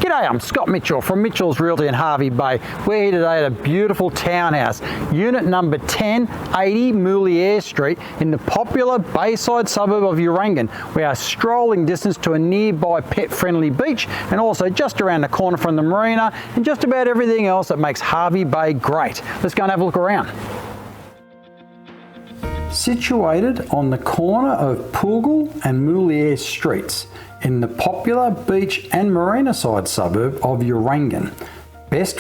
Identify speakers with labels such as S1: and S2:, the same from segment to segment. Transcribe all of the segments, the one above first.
S1: G'day, I'm Scott Mitchell from Mitchell's Realty in Hervey Bay. We're here today at a beautiful townhouse, unit number 1080 Moolyyir Street in the popular bayside suburb of Urangan. We are strolling distance to a nearby pet-friendly beach and also just around the corner from the marina and just about everything else that makes Hervey Bay great. Let's go and have a look around. Situated on the corner of Pulgul and Moolyyir Streets in the popular beach and marina-side suburb of Urangan,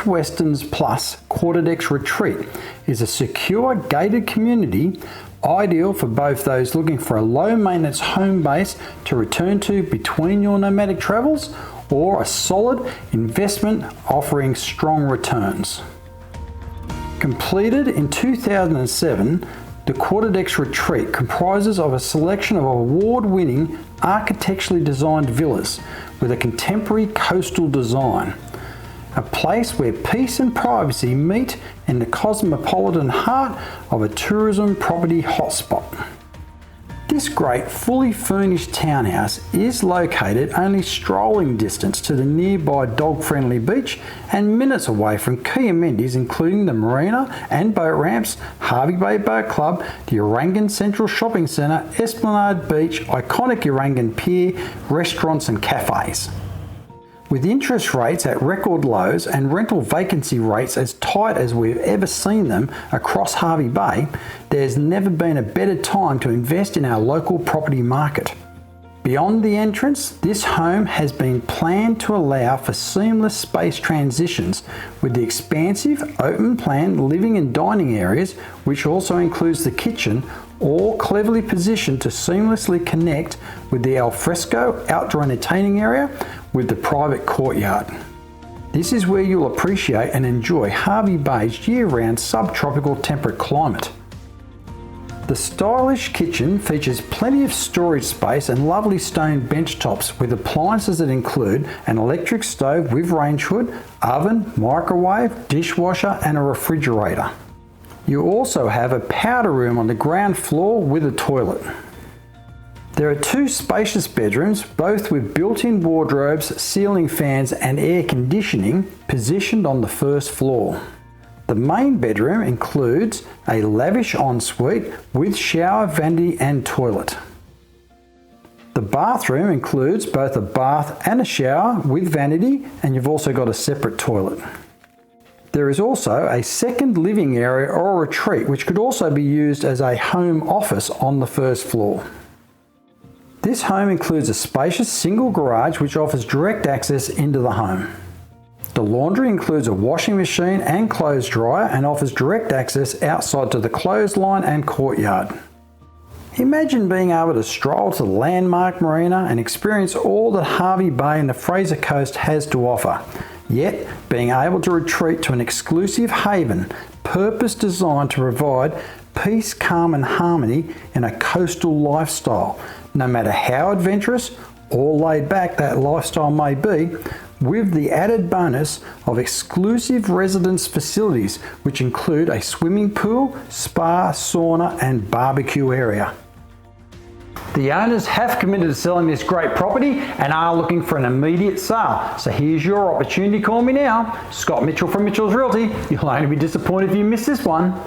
S1: Western Plus Quarterdecks Retreat is a secure gated community ideal for both those looking for a low-maintenance home base to return to between your nomadic travels or a solid investment offering strong returns. Completed in 2007, the Quarterdecks Retreat comprises of a selection of award-winning architecturally designed villas with a contemporary coastal design. A place where peace and privacy meet in the cosmopolitan heart of a tourism property hotspot. This great fully furnished townhouse is located only strolling distance to the nearby dog-friendly beach and minutes away from key amenities including the marina and boat ramps, Hervey Bay Boat Club, the Urangan Central Shopping Centre, Esplanade Beach, iconic Urangan Pier, restaurants and cafes. With interest rates at record lows and rental vacancy rates as tight as we've ever seen them across Hervey Bay, there's never been a better time to invest in our local property market. Beyond the entrance, this home has been planned to allow for seamless space transitions with the expansive open-plan living and dining areas, which also includes the kitchen, all cleverly positioned to seamlessly connect with the alfresco outdoor entertaining area with the private courtyard. This is where you'll appreciate and enjoy Hervey Bay's year-round subtropical temperate climate. The stylish kitchen features plenty of storage space and lovely stone bench tops with appliances that include an electric stove with range hood, oven, microwave, dishwasher and a refrigerator. You also have a powder room on the ground floor with a toilet. There are two spacious bedrooms, both with built-in wardrobes, ceiling fans and air conditioning positioned on the first floor. The main bedroom includes a lavish ensuite with shower, vanity and toilet. The bathroom includes both a bath and a shower with vanity, and you've also got a separate toilet. There is also a second living area or retreat which could also be used as a home office on the first floor. This home includes a spacious single garage which offers direct access into the home. The laundry includes a washing machine and clothes dryer and offers direct access outside to the clothesline and courtyard. Imagine being able to stroll to the landmark marina and experience all that Hervey Bay and the Fraser Coast has to offer, yet being able to retreat to an exclusive haven purpose designed to provide peace, calm and harmony in a coastal lifestyle, no matter how adventurous or laid back that lifestyle may be, with the added bonus of exclusive residence facilities which include a swimming pool, spa, sauna and barbecue area. The owners have committed to selling this great property and are looking for an immediate sale. So here's your opportunity. Call me now. Scott Mitchell from Mitchell's Realty. You'll only be disappointed if you miss this one.